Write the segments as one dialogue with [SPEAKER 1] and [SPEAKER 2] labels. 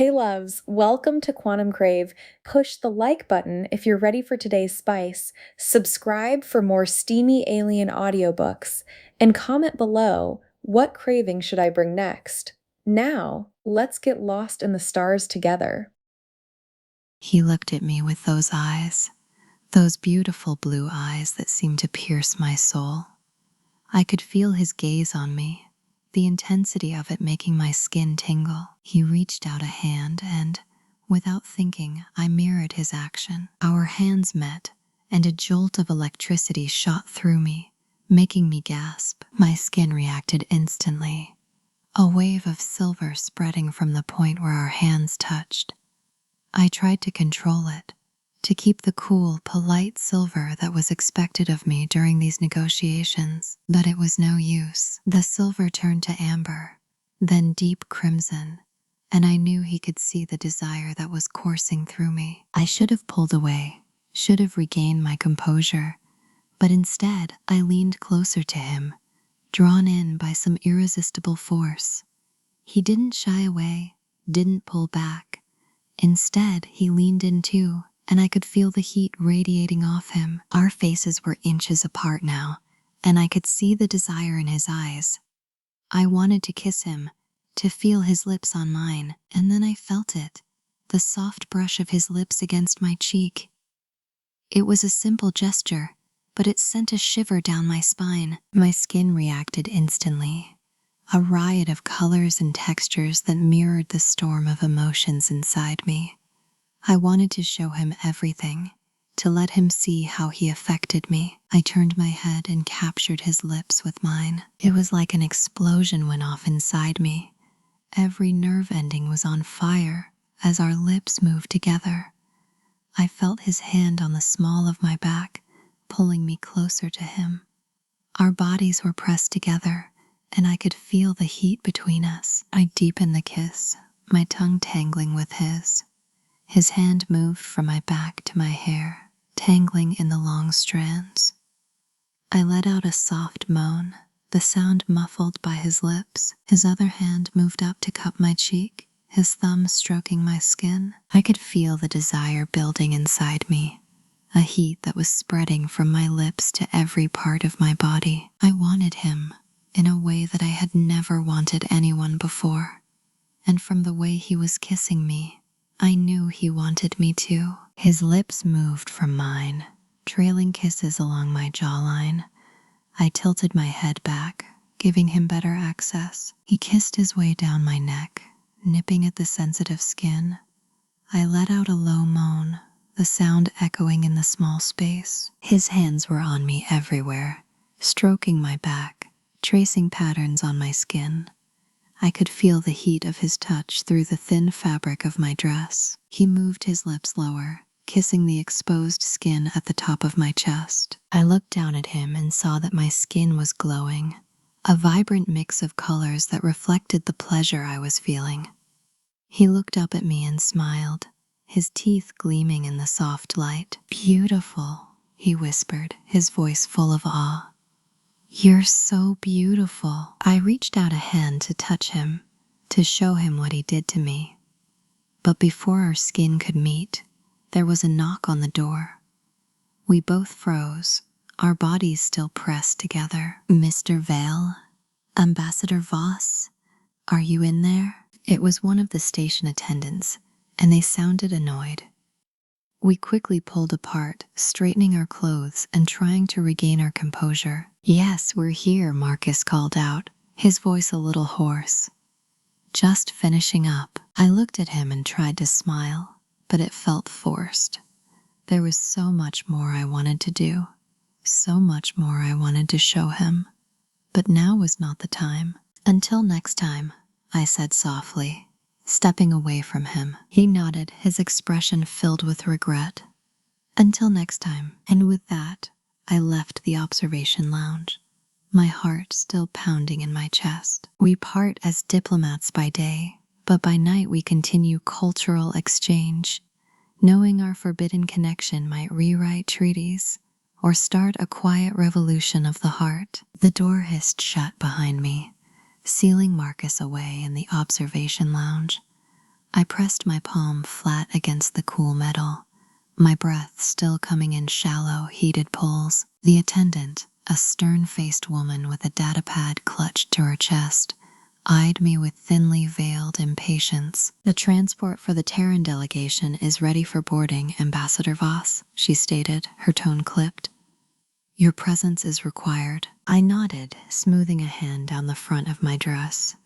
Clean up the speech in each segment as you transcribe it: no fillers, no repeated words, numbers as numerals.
[SPEAKER 1] Hey loves, welcome to Quantum Crave. Push the like button if you're ready for today's spice, subscribe for more steamy alien audiobooks, and comment below, what craving should I bring next? Now, let's get lost in the stars together.
[SPEAKER 2] He looked at me with those eyes, those beautiful blue eyes that seemed to pierce my soul. I could feel his gaze on me, the intensity of it making my skin tingle. He reached out a hand and, without thinking, I mirrored his action. Our hands met, and a jolt of electricity shot through me, making me gasp. My skin reacted instantly, a wave of silver spreading from the point where our hands touched. I tried to control it, to keep the cool, polite silver that was expected of me during these negotiations, but it was no use. The silver turned to amber, then deep crimson, and I knew he could see the desire that was coursing through me. I should have pulled away, should have regained my composure, but instead I leaned closer to him, drawn in by some irresistible force. He didn't shy away, didn't pull back. Instead, he leaned in too, and I could feel the heat radiating off him. Our faces were inches apart now, and I could see the desire in his eyes. I wanted to kiss him, to feel his lips on mine, and then I felt it, the soft brush of his lips against my cheek. It was a simple gesture, but it sent a shiver down my spine. My skin reacted instantly. A riot of colors and textures that mirrored the storm of emotions inside me. I wanted to show him everything, to let him see how he affected me. I turned my head and captured his lips with mine. It was like an explosion went off inside me. Every nerve ending was on fire as our lips moved together. I felt his hand on the small of my back, pulling me closer to him. Our bodies were pressed together, and I could feel the heat between us. I deepened the kiss, my tongue tangling with his. His hand moved from my back to my hair, tangling in the long strands. I let out a soft moan, the sound muffled by his lips. His other hand moved up to cup my cheek, his thumb stroking my skin. I could feel the desire building inside me, a heat that was spreading from my lips to every part of my body. I wanted him, in a way that I had never wanted anyone before. And from the way he was kissing me, I knew he wanted me too. His lips moved from mine, trailing kisses along my jawline. I tilted my head back, giving him better access. He kissed his way down my neck, nipping at the sensitive skin. I let out a low moan, the sound echoing in the small space. His hands were on me everywhere, stroking my back, tracing patterns on my skin. I could feel the heat of his touch through the thin fabric of my dress. He moved his lips lower, kissing the exposed skin at the top of my chest. I looked down at him and saw that my skin was glowing, a vibrant mix of colors that reflected the pleasure I was feeling. He looked up at me and smiled, his teeth gleaming in the soft light. "Beautiful," he whispered, his voice full of awe. "You're so beautiful." I reached out a hand to touch him, to show him what he did to me. But before our skin could meet, there was a knock on the door. We both froze, our bodies still pressed together. "Mr. Vale? Ambassador Voss? Are you in there?" It was one of the station attendants, and they sounded annoyed. We quickly pulled apart, straightening our clothes and trying to regain our composure. "Yes, we're here," Marcus called out, his voice a little hoarse. "Just finishing up." I looked at him and tried to smile, but it felt forced. There was so much more I wanted to do, so much more I wanted to show him. But now was not the time. "Until next time," I said softly, stepping away from him. He nodded, his expression filled with regret. "Until next time." And with that, I left the observation lounge, my heart still pounding in my chest. We part as diplomats by day, but by night we continue cultural exchange, knowing our forbidden connection might rewrite treaties or start a quiet revolution of the heart. The door hissed shut behind me, sealing Marcus away in the observation lounge. I pressed my palm flat against the cool metal, my breath still coming in shallow, heated pulls. The attendant, a stern-faced woman with a datapad clutched to her chest, eyed me with thinly veiled impatience. "The transport for the Terran delegation is ready for boarding, Ambassador Voss," she stated, her tone clipped. "Your presence is required." I nodded, smoothing a hand down the front of my dress,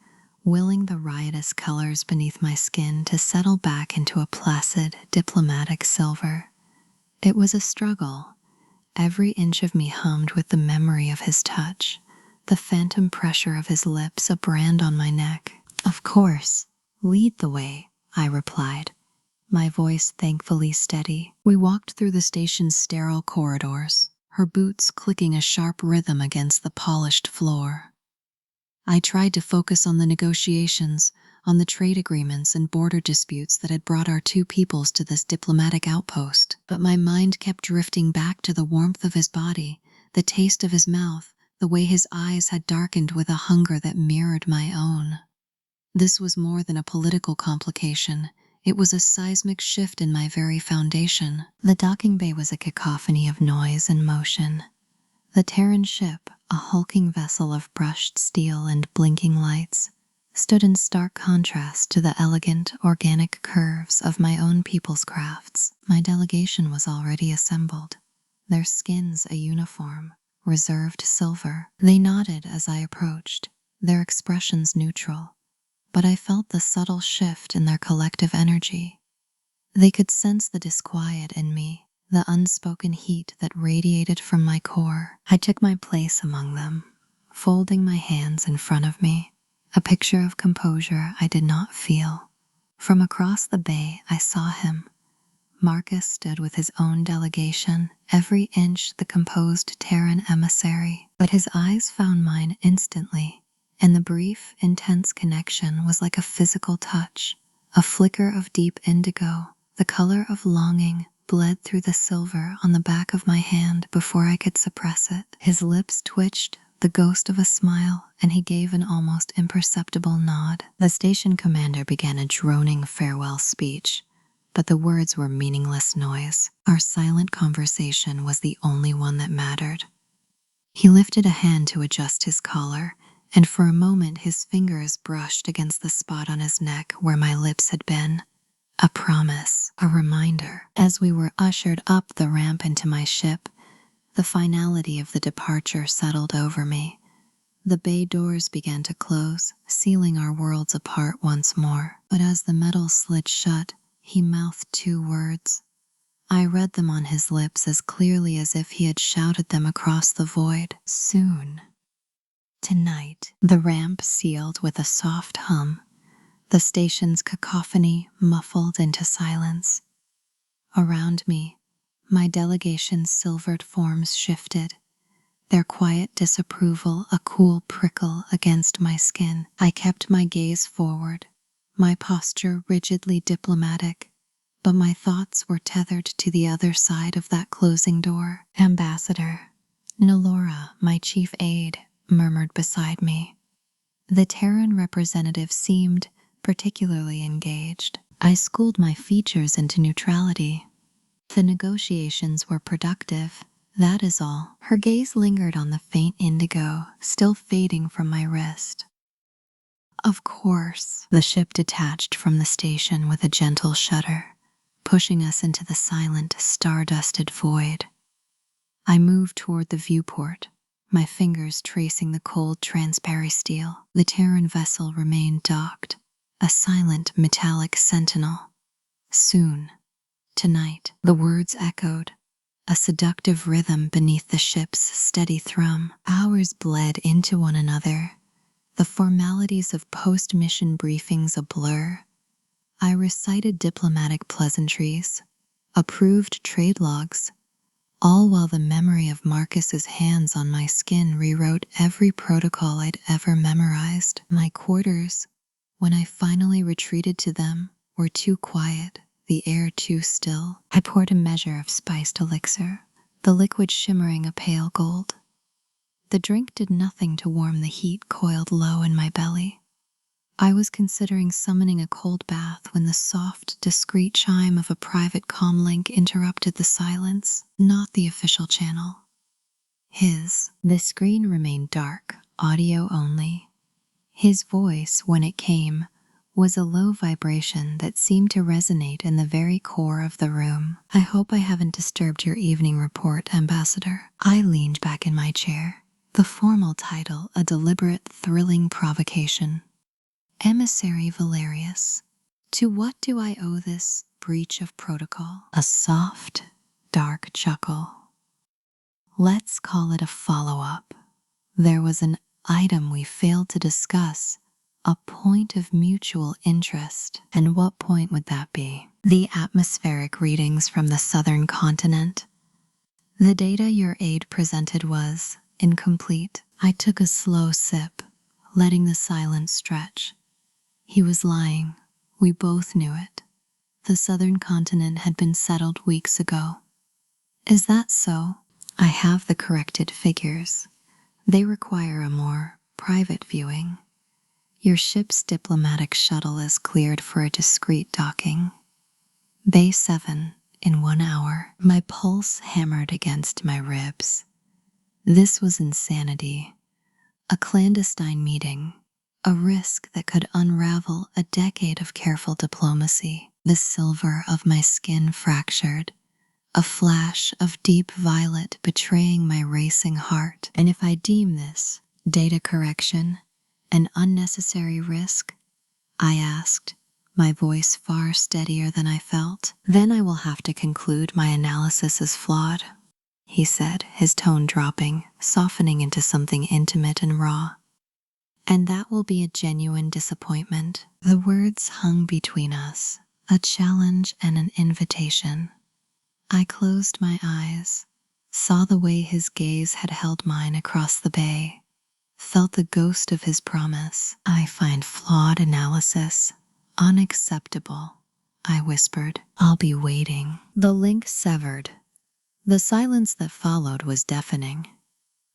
[SPEAKER 2] willing the riotous colors beneath my skin to settle back into a placid, diplomatic silver. It was a struggle. Every inch of me hummed with the memory of his touch, the phantom pressure of his lips a brand on my neck. "Of course, lead the way," I replied, my voice thankfully steady. We walked through the station's sterile corridors, her boots clicking a sharp rhythm against the polished floor. I tried to focus on the negotiations, on the trade agreements and border disputes that had brought our two peoples to this diplomatic outpost. But my mind kept drifting back to the warmth of his body, the taste of his mouth, the way his eyes had darkened with a hunger that mirrored my own. This was more than a political complication. It was a seismic shift in my very foundation. The docking bay was a cacophony of noise and motion. The Terran ship, a hulking vessel of brushed steel and blinking lights, stood in stark contrast to the elegant, organic curves of my own people's crafts. My delegation was already assembled, their skins a uniform, reserved silver. They nodded as I approached, their expressions neutral, but I felt the subtle shift in their collective energy. They could sense the disquiet in me, the unspoken heat that radiated from my core. I took my place among them, folding my hands in front of me, a picture of composure I did not feel. From across the bay, I saw him. Marcus stood with his own delegation, every inch the composed Terran emissary, but his eyes found mine instantly, and the brief, intense connection was like a physical touch, a flicker of deep indigo, the color of longing, bled through the silver on the back of my hand before I could suppress it. His lips twitched, the ghost of a smile, and he gave an almost imperceptible nod. The station commander began a droning farewell speech, but the words were meaningless noise. Our silent conversation was the only one that mattered. He lifted a hand to adjust his collar, and for a moment his fingers brushed against the spot on his neck where my lips had been. A promise, a reminder. As we were ushered up the ramp into my ship, the finality of the departure settled over me. The bay doors began to close, sealing our worlds apart once more. But as the metal slid shut, he mouthed two words. I read them on his lips as clearly as if he had shouted them across the void. Soon. Tonight. The ramp sealed with a soft hum, the station's cacophony muffled into silence. Around me, my delegation's silvered forms shifted, their quiet disapproval a cool prickle against my skin. I kept my gaze forward, my posture rigidly diplomatic, but my thoughts were tethered to the other side of that closing door. Ambassador, Nalora, my chief aide, murmured beside me. The Terran representative seemed particularly engaged. I schooled my features into neutrality. The negotiations were productive, that is all. Her gaze lingered on the faint indigo, still fading from my wrist. Of course. The ship detached from the station with a gentle shudder, pushing us into the silent, star-dusted void. I moved toward the viewport, my fingers tracing the cold transparisteel. The Terran vessel remained docked, a silent metallic sentinel. Soon. Tonight. The words echoed, a seductive rhythm beneath the ship's steady thrum. Hours bled into one another, the formalities of post-mission briefings a blur. I recited diplomatic pleasantries, approved trade logs, all while the memory of Marcus's hands on my skin rewrote every protocol I'd ever memorized. My quarters, when I finally retreated to them, were too quiet, the air too still. I poured a measure of spiced elixir, the liquid shimmering a pale gold. The drink did nothing to warm the heat coiled low in my belly. I was considering summoning a cold bath when the soft, discreet chime of a private comm link interrupted the silence, not the official channel. His. The screen remained dark, audio only. His voice, when it came, was a low vibration that seemed to resonate in the very core of the room. I hope I haven't disturbed your evening report, Ambassador. I leaned back in my chair, the formal title a deliberate, thrilling provocation. Emissary Valerius, to what do I owe this breach of protocol? A soft, dark chuckle. Let's call it a follow-up. There was an item we failed to discuss, a point of mutual interest. And what point would that be? The atmospheric readings from the southern continent. The data your aide presented was incomplete. I took a slow sip, letting the silence stretch. He was lying. We both knew it. The southern continent had been settled weeks ago. Is that so? I have the corrected figures. They require a more private viewing. Your ship's diplomatic shuttle is cleared for a discreet docking. Bay 7 in 1 hour. My pulse hammered against my ribs. This was insanity. A clandestine meeting. A risk that could unravel a decade of careful diplomacy. The silver of my skin fractured. A flash of deep violet betraying my racing heart. And if I deem this data correction an unnecessary risk, I asked, my voice far steadier than I felt, then I will have to conclude my analysis is flawed, he said, his tone dropping, softening into something intimate and raw. And that will be a genuine disappointment. The words hung between us, a challenge and an invitation. I closed my eyes, saw the way his gaze had held mine across the bay, felt the ghost of his promise. I find flawed analysis unacceptable, I whispered. I'll be waiting. The link severed. The silence that followed was deafening.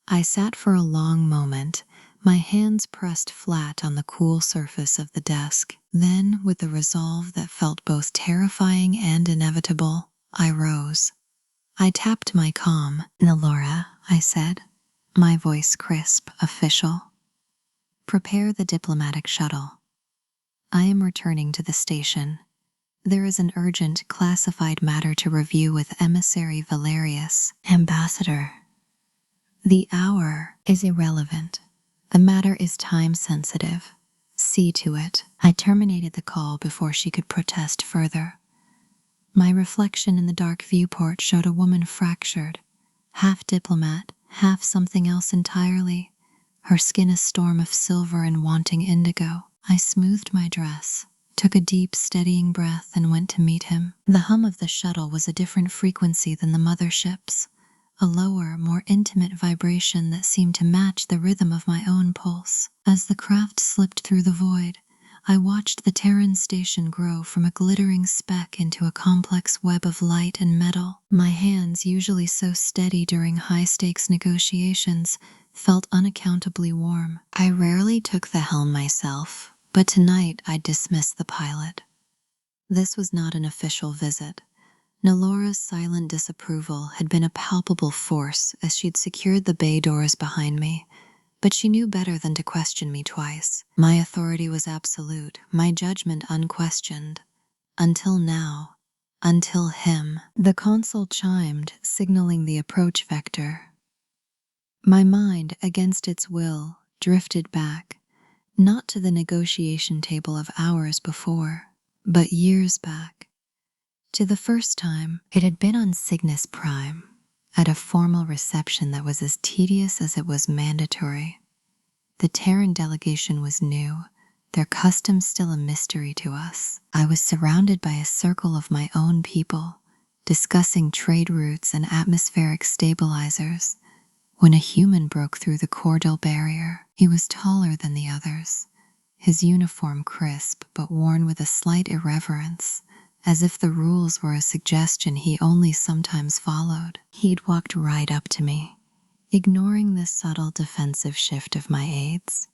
[SPEAKER 2] I sat for a long moment, my hands pressed flat on the cool surface of the desk. Then, with a resolve that felt both terrifying and inevitable, I rose. I tapped my comm. Nalora, I said, my voice crisp, official. Prepare the diplomatic shuttle. I am returning to the station. There is an urgent classified matter to review with Emissary Valerius. Ambassador. The hour is irrelevant. The matter is time-sensitive. See to it. I terminated the call before she could protest further. My reflection in the dark viewport showed a woman fractured, half diplomat, half something else entirely, her skin a storm of silver and wanting indigo. I smoothed my dress, took a deep, steadying breath, and went to meet him. The hum of the shuttle was a different frequency than the mothership's, a lower, more intimate vibration that seemed to match the rhythm of my own pulse. As the craft slipped through the void, I watched the Terran station grow from a glittering speck into a complex web of light and metal. My hands, usually so steady during high-stakes negotiations, felt unaccountably warm. I rarely took the helm myself, but tonight I dismissed the pilot. This was not an official visit. Nalora's silent disapproval had been a palpable force as she'd secured the bay doors behind me, but she knew better than to question me twice. My authority was absolute, my judgment unquestioned. Until now. Until him. The console chimed, signaling the approach vector. My mind, against its will, drifted back, not to the negotiation table of hours before, but years back. To the first time, it had been on Cygnus Prime, at a formal reception that was as tedious as it was mandatory. The Terran delegation was new, their customs still a mystery to us. I was surrounded by a circle of my own people, discussing trade routes and atmospheric stabilizers, when a human broke through the cordal barrier. He was taller than the others, his uniform crisp but worn with a slight irreverence, as if the rules were a suggestion he only sometimes followed. He'd walked right up to me, ignoring the subtle defensive shift of my aides.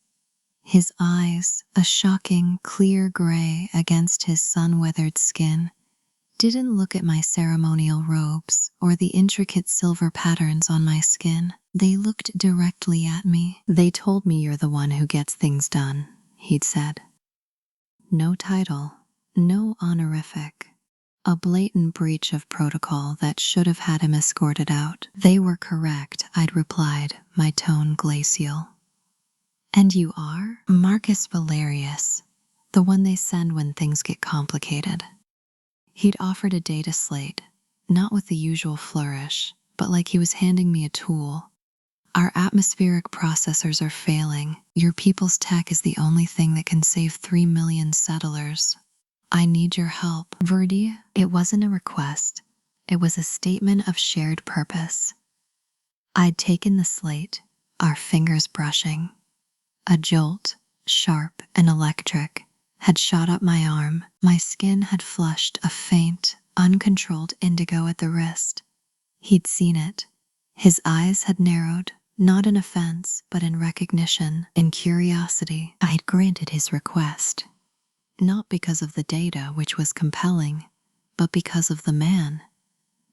[SPEAKER 2] His eyes, a shocking, clear gray against his sun-weathered skin, didn't look at my ceremonial robes or the intricate silver patterns on my skin. They looked directly at me. "They told me you're the one who gets things done," he'd said. No title, no honorific. A blatant breach of protocol that should have had him escorted out. "They were correct," I'd replied, my tone glacial. "And you are?" "Marcus Valerius, the one they send when things get complicated." He'd offered a data slate, not with the usual flourish, but like he was handing me a tool. "Our atmospheric processors are failing. Your people's tech is the only thing that can save 3 million settlers. I need your help." Verdi, it wasn't a request. It was a statement of shared purpose. I'd taken the slate, our fingers brushing. A jolt, sharp and electric, had shot up my arm. My skin had flushed a faint, uncontrolled indigo at the wrist. He'd seen it. His eyes had narrowed, not in offense, but in recognition, in curiosity. I'd granted his request. Not because of the data, which was compelling, but because of the man.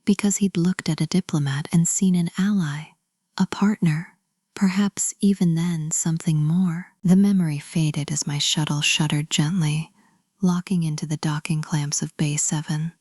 [SPEAKER 2] Because he'd looked at a diplomat and seen an ally, a partner. Perhaps even then something more. The memory faded as my shuttle shuddered gently, locking into the docking clamps of Bay 7.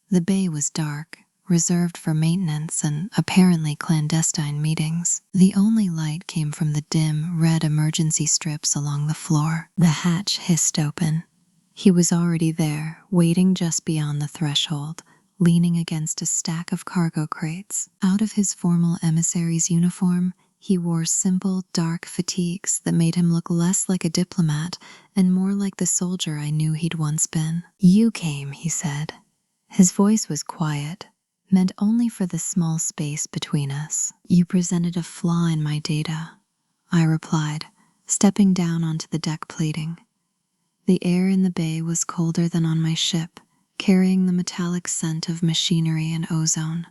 [SPEAKER 2] The bay was dark, reserved for maintenance and apparently clandestine meetings. The only light came from the dim, red emergency strips along the floor. The hatch hissed open. He was already there, waiting just beyond the threshold, leaning against a stack of cargo crates. Out of his formal emissary's uniform, he wore simple, dark fatigues that made him look less like a diplomat and more like the soldier I knew he'd once been. "You came," he said. His voice was quiet, meant only for the small space between us. "You presented a flaw in my data," I replied, stepping down onto the deck plating. The air in the bay was colder than on my ship, carrying the metallic scent of machinery and ozone.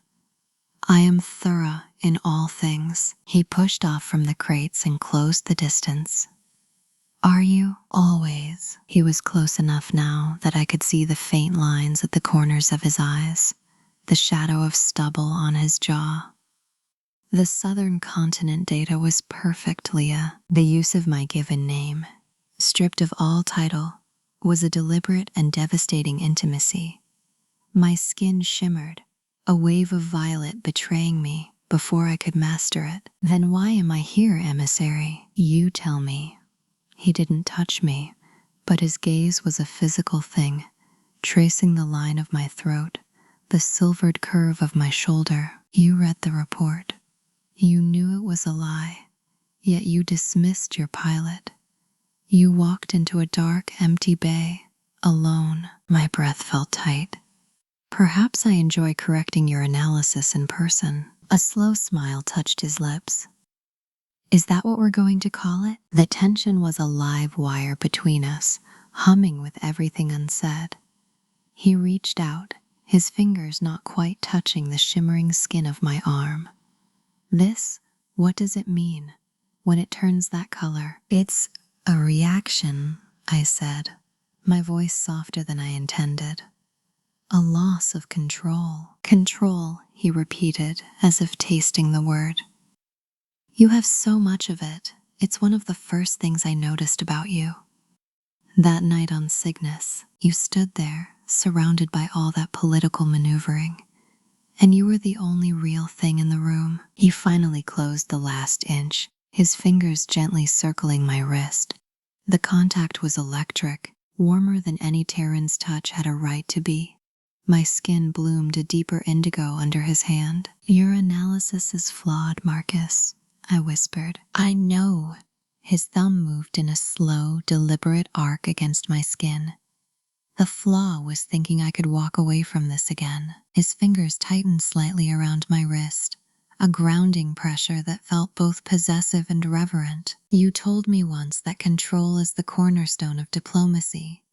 [SPEAKER 2] "I am thorough in all things." He pushed off from the crates and closed the distance. "Are you?" "Always." He was close enough now that I could see the faint lines at the corners of his eyes, the shadow of stubble on his jaw. The southern continent data was perfect, Leah. The use of my given name, stripped of all title, was a deliberate and devastating intimacy. My skin shimmered, a wave of violet betraying me before I could master it. "Then why am I here, emissary?" "You tell me." He didn't touch me, but his gaze was a physical thing, tracing the line of my throat, the silvered curve of my shoulder. "You read the report. You knew it was a lie, yet you dismissed your pilot. You walked into a dark, empty bay, alone." My breath felt tight. "Perhaps I enjoy correcting your analysis in person." A slow smile touched his lips. "Is that what we're going to call it?" The tension was a live wire between us, humming with everything unsaid. He reached out, his fingers not quite touching the shimmering skin of my arm. What does it mean when it turns that color?" "It's a reaction," I said, my voice softer than I intended. "A loss of control." "Control," he repeated, as if tasting the word. "You have so much of it. It's one of the first things I noticed about you. That night on Cygnus, you stood there, surrounded by all that political maneuvering, and you were the only real thing in the room." He finally closed the last inch, his fingers gently circling my wrist. The contact was electric, warmer than any Terran's touch had a right to be. My skin bloomed a deeper indigo under his hand. "Your analysis is flawed, Marcus," I whispered. "I know." His thumb moved in a slow, deliberate arc against my skin. The flaw was thinking I could walk away from this again. His fingers tightened slightly around my wrist, a grounding pressure that felt both possessive and reverent. "You told me once that control is the cornerstone of diplomacy,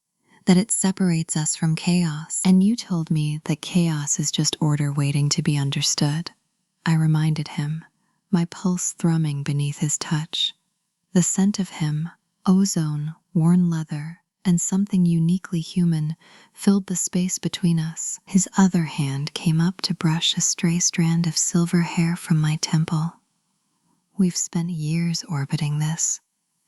[SPEAKER 2] that it separates us from chaos. And you told me that chaos is just order waiting to be understood." I reminded him, my pulse thrumming beneath his touch. The scent of him, Ozone, worn leather, and something uniquely human filled the space between us. His other hand came up to brush a stray strand of silver hair from my temple. We've spent years orbiting this.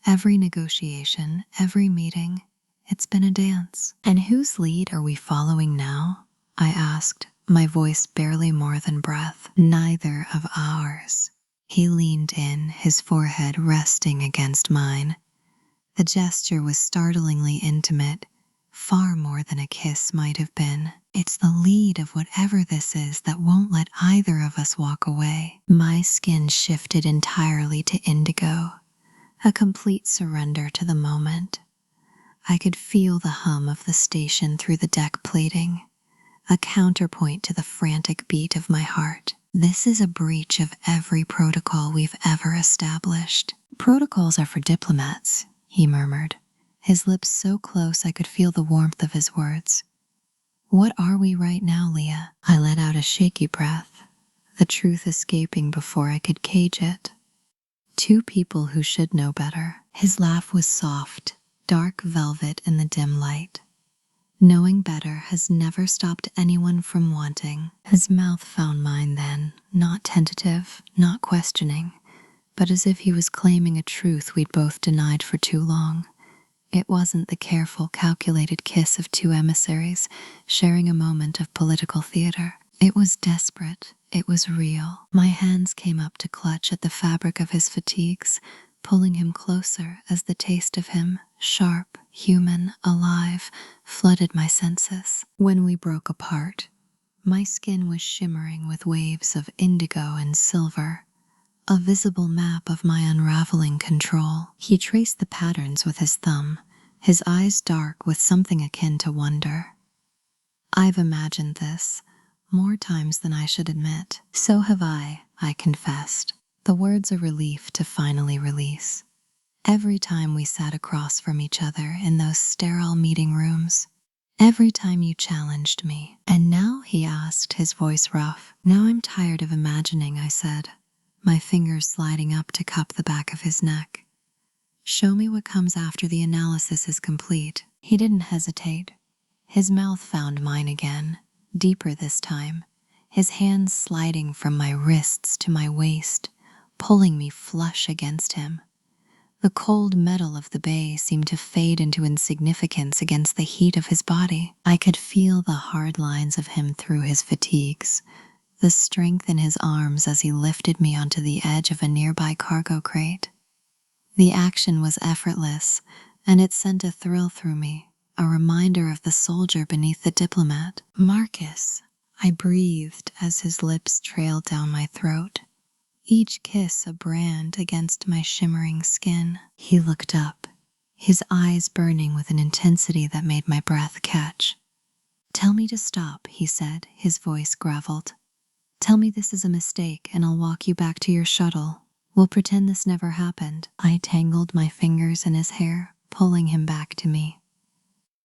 [SPEAKER 2] Every negotiation, every meeting, it's been a dance. And whose lead are we following now? I asked, my voice barely more than breath. Neither of ours. He leaned in, his forehead resting against mine. The gesture was startlingly intimate, far more than a kiss might have been. It's the lead of whatever this is that won't let either of us walk away. My skin shifted entirely to indigo, a complete surrender to the moment. I could feel the hum of the station through the deck plating, a counterpoint to the frantic beat of my heart. This is a breach of every protocol we've ever established. Protocols are for diplomats, he murmured, his lips so close I could feel the warmth of his words. What are we right now, Leah? I let out a shaky breath, the truth escaping before I could cage it. Two people who should know better. His laugh was soft, dark velvet in the dim light. Knowing better has never stopped anyone from wanting. His mouth found mine then, not tentative, not questioning, but as if he was claiming a truth we'd both denied for too long. It wasn't the careful, calculated kiss of two emissaries sharing a moment of political theater. It was desperate. It was real. My hands came up to clutch at the fabric of his fatigues, pulling him closer as the taste of him, sharp, human, alive, flooded my senses. When we broke apart, my skin was shimmering with waves of indigo and silver, a visible map of my unraveling control. He traced the patterns with his thumb, his eyes dark with something akin to wonder. I've imagined this more times than I should admit. So have I confessed, the words a relief to finally release. Every time we sat across from each other in those sterile meeting rooms, every time you challenged me. And now, he asked, his voice rough. Now I'm tired of imagining, I said, my fingers sliding up to cup the back of his neck. Show me what comes after the analysis is complete. He didn't hesitate. His mouth found mine again, deeper this time, his hands sliding from my wrists to my waist, pulling me flush against him. The cold metal of the bay seemed to fade into insignificance against the heat of his body. I could feel the hard lines of him through his fatigues, the strength in his arms as he lifted me onto the edge of a nearby cargo crate. The action was effortless, and it sent a thrill through me, a reminder of the soldier beneath the diplomat. Marcus, I breathed as his lips trailed down my throat, each kiss a brand against my shimmering skin. He looked up, his eyes burning with an intensity that made my breath catch. Tell me to stop, he said, his voice graveled. Tell me this is a mistake and I'll walk you back to your shuttle. We'll pretend this never happened. I tangled my fingers in his hair, pulling him back to me.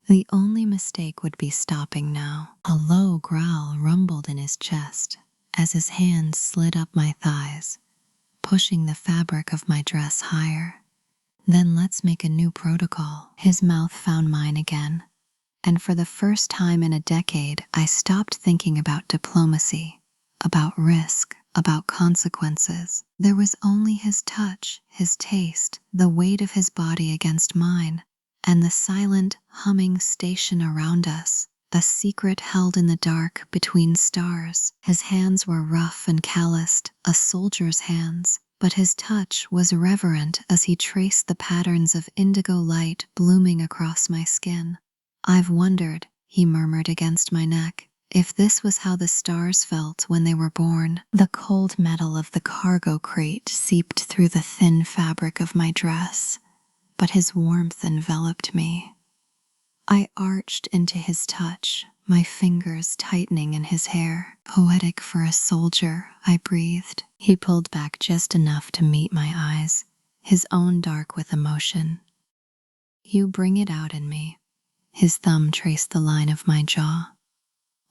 [SPEAKER 2] The only mistake would be stopping now. A low growl rumbled in his chest as his hands slid up my thighs, pushing the fabric of my dress higher. Then let's make a new protocol. His mouth found mine again, and for the first time in a decade, I stopped thinking about diplomacy, about risk, about consequences. There was only his touch, his taste, the weight of his body against mine, and the silent, humming station around us, a secret held in the dark between stars. His hands were rough and calloused, a soldier's hands, but his touch was reverent as he traced the patterns of indigo light blooming across my skin. I've wondered, he murmured against my neck, if this was how the stars felt when they were born. The cold metal of the cargo crate seeped through the thin fabric of my dress, but his warmth enveloped me. I arched into his touch, my fingers tightening in his hair. Poetic for a soldier, I breathed. He pulled back just enough to meet my eyes, his own dark with emotion. You bring it out in me. His thumb traced the line of my jaw.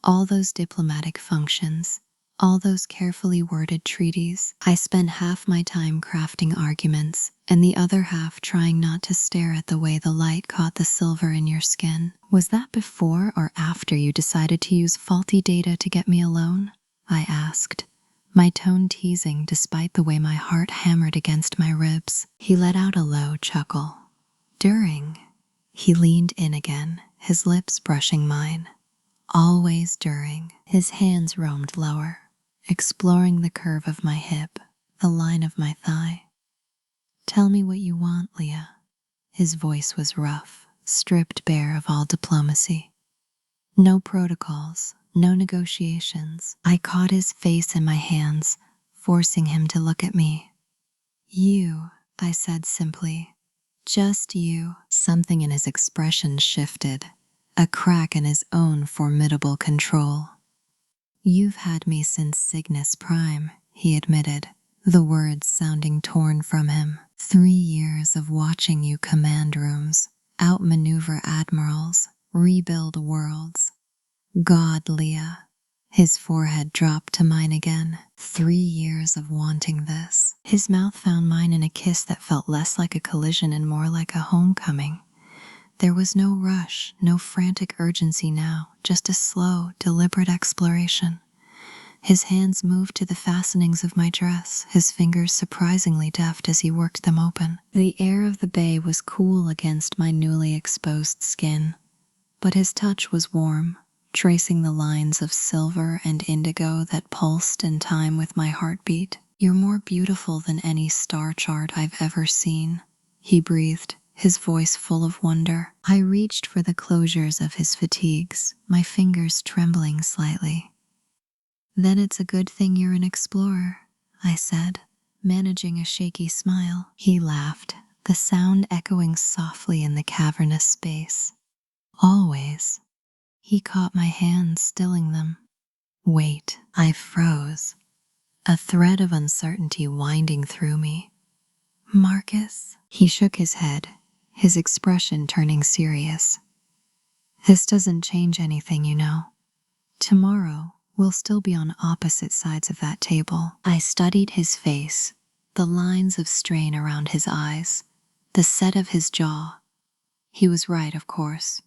[SPEAKER 2] All those diplomatic functions, All those carefully worded treaties. I spent half my time crafting arguments, and the other half trying not to stare at the way the light caught the silver in your skin. Was that before or after you decided to use faulty data to get me alone? I asked, my tone teasing despite the way my heart hammered against my ribs. He let out a low chuckle. During. He leaned in again, his lips brushing mine. Always during. His hands roamed lower, exploring the curve of my hip, the line of my thigh. Tell me what you want, Leah. His voice was rough, stripped bare of all diplomacy. No protocols, no negotiations. I caught his face in my hands, forcing him to look at me. You, I said simply. Just you. Something in his expression shifted, a crack in his own formidable control. You've had me since Cygnus Prime, he admitted, the words sounding torn from him. 3 years of watching you command rooms, outmaneuver admirals, rebuild worlds. God, Leah. His forehead dropped to mine again. 3 years of wanting this. His mouth found mine in a kiss that felt less like a collision and more like a homecoming. There was no rush, no frantic urgency now, just a slow, deliberate exploration. His hands moved to the fastenings of my dress, his fingers surprisingly deft as he worked them open. The air of the bay was cool against my newly exposed skin, but his touch was warm, tracing the lines of silver and indigo that pulsed in time with my heartbeat. You're more beautiful than any star chart I've ever seen, he breathed, his voice full of wonder. I reached for the closures of his fatigues, my fingers trembling slightly. Then it's a good thing you're an explorer, I said, managing a shaky smile. He laughed, the sound echoing softly in the cavernous space. Always. He caught my hands, stilling them. Wait, I froze, a thread of uncertainty winding through me. Marcus? He shook his head, his expression turning serious. This doesn't change anything, you know. Tomorrow, we'll still be on opposite sides of that table. I studied his face, the lines of strain around his eyes, the set of his jaw. He was right, of course.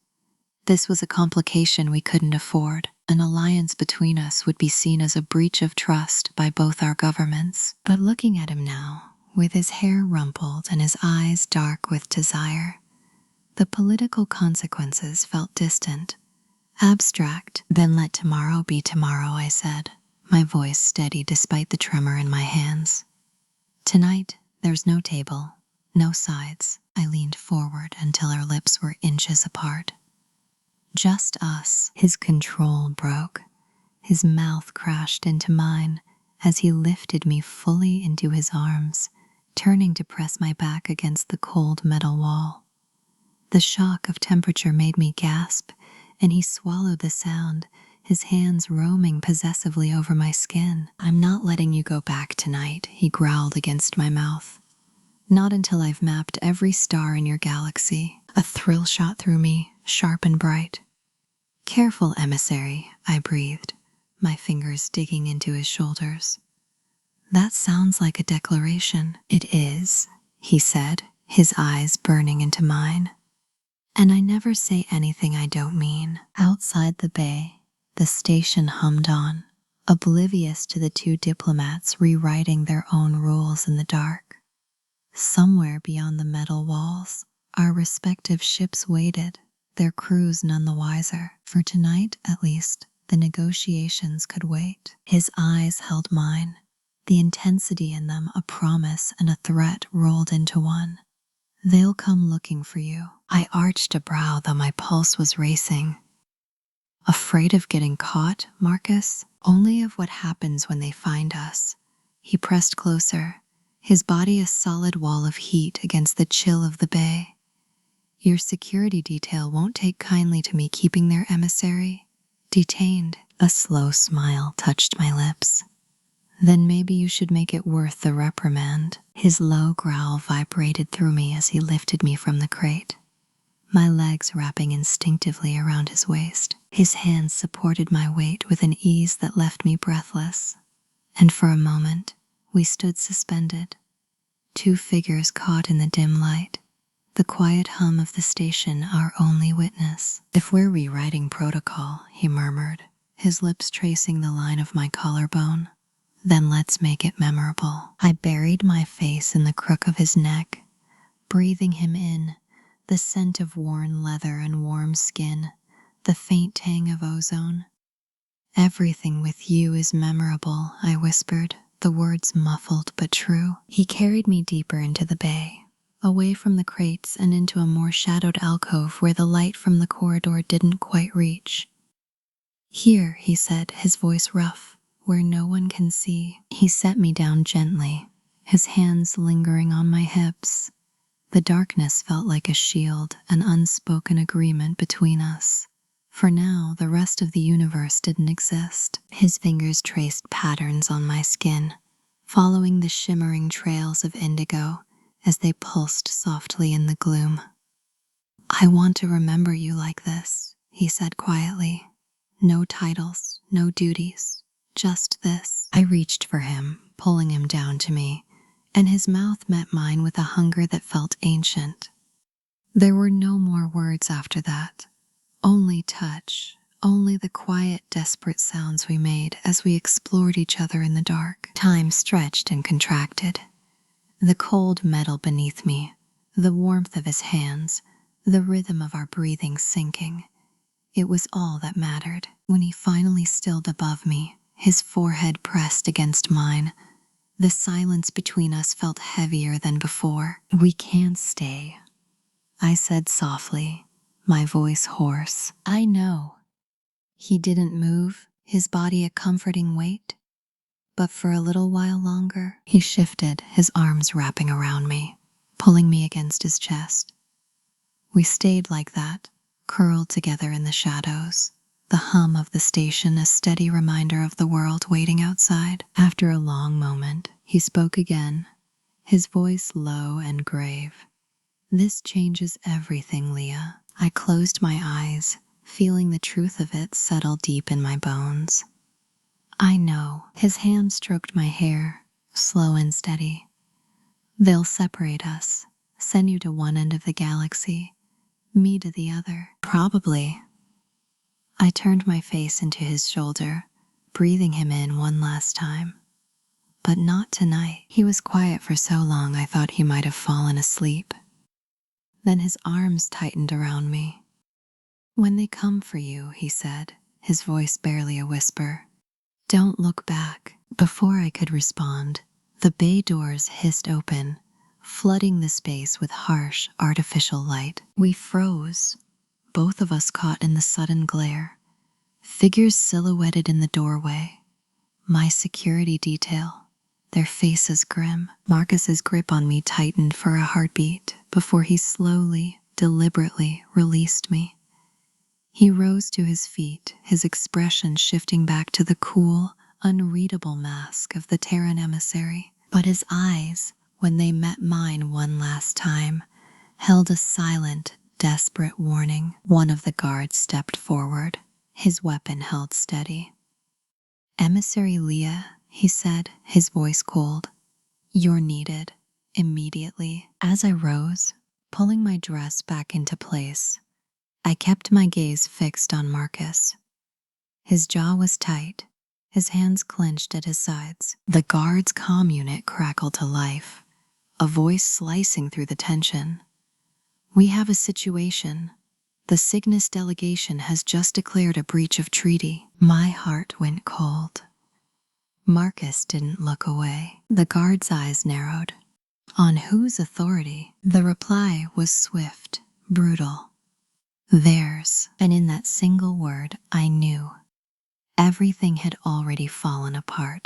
[SPEAKER 2] This was a complication we couldn't afford. An alliance between us would be seen as a breach of trust by both our governments. But looking at him now, with his hair rumpled and his eyes dark with desire, the political consequences felt distant, abstract. Then let tomorrow be tomorrow, I said, my voice steady despite the tremor in my hands. Tonight, there's no table, no sides. I leaned forward until our lips were inches apart. Just us. His control broke. His mouth crashed into mine as he lifted me fully into his arms, turning to press my back against the cold metal wall. The shock of temperature made me gasp, and he swallowed the sound, his hands roaming possessively over my skin. I'm not letting you go back tonight, he growled against my mouth. Not until I've mapped every star in your galaxy. A thrill shot through me, sharp and bright. Careful, emissary, I breathed, my fingers digging into his shoulders. That sounds like a declaration. It is, he said, his eyes burning into mine. And I never say anything I don't mean. Outside the bay, the station hummed on, oblivious to the 2 diplomats rewriting their own rules in the dark. Somewhere beyond the metal walls, our respective ships waited, their crews none the wiser. For tonight, at least, the negotiations could wait. His eyes held mine, the intensity in them a promise and a threat rolled into one. They'll come looking for you. I arched a brow, though my pulse was racing. Afraid of getting caught, Marcus? Only of what happens when they find us. He pressed closer, his body a solid wall of heat against the chill of the bay. Your security detail won't take kindly to me keeping their emissary detained. A slow smile touched my lips. Then maybe you should make it worth the reprimand. His low growl vibrated through me as he lifted me from the crate, my legs wrapping instinctively around his waist. His hands supported my weight with an ease that left me breathless. and for a moment we stood suspended, two figures caught in the dim light, the quiet hum of the station our only witness. "If we're rewriting protocol," he murmured, his lips tracing the line of my collarbone, "then let's make it memorable." I buried my face in the crook of his neck, breathing him in, the scent of worn leather and warm skin, the faint tang of ozone. "Everything with you is memorable," I whispered, the words muffled but true. He carried me deeper into the bay, away from the crates and into a more shadowed alcove where the light from the corridor didn't quite reach. "Here," he said, his voice rough, "where no one can see." He set me down gently, his hands lingering on my hips. The darkness felt like a shield, an unspoken agreement between us. For now, the rest of the universe didn't exist. His fingers traced patterns on my skin, following the shimmering trails of indigo as they pulsed softly in the gloom. "I want to remember you like this," he said quietly. "No titles, no duties, just this." I reached for him, pulling him down to me, and his mouth met mine with a hunger that felt ancient. There were no more words after that, only touch, only the quiet, desperate sounds we made as we explored each other in the dark. Time stretched and contracted. The cold metal beneath me, the warmth of his hands, the rhythm of our breathing sinking. It was all that mattered. When he finally stilled above me, his forehead pressed against mine, the silence between us felt heavier than before. "We can't stay," I said softly, my voice hoarse. "I know." He didn't move, his body a comforting weight. But for a little while longer, he shifted, his arms wrapping around me, pulling me against his chest. We stayed like that, curled together in the shadows, the hum of the station a steady reminder of the world waiting outside. After a long moment, he spoke again, his voice low and grave. "This changes everything, Leah." I closed my eyes, feeling the truth of it settle deep in my bones. "I know." His hand stroked my hair, slow and steady. "They'll separate us, send you to one end of the galaxy, me to the other." "Probably." I turned my face into his shoulder, breathing him in one last time. "But not tonight." He was quiet for so long I thought he might have fallen asleep. Then his arms tightened around me. "When they come for you," he said, his voice barely a whisper, "don't look back." Before I could respond, the bay doors hissed open, flooding the space with harsh, artificial light. We froze, both of us caught in the sudden glare. Figures silhouetted in the doorway. My security detail, their faces grim. Marcus's grip on me tightened for a heartbeat before he slowly, deliberately released me. He rose to his feet, his expression shifting back to the cool, unreadable mask of the Terran emissary. But his eyes, when they met mine one last time, held a silent, desperate warning. One of the guards stepped forward, his weapon held steady. "Emissary Leah," he said, his voice cold. "You're needed, immediately." As I rose, pulling my dress back into place, I kept my gaze fixed on Marcus. His jaw was tight, his hands clenched at his sides. The guard's comm unit crackled to life, a voice slicing through the tension. "We have a situation. The Cygnus delegation has just declared a breach of treaty." My heart went cold. Marcus didn't look away. The guard's eyes narrowed. "On whose authority?" The reply was swift, brutal. "Theirs." And in that single word, I knew. Everything had already fallen apart.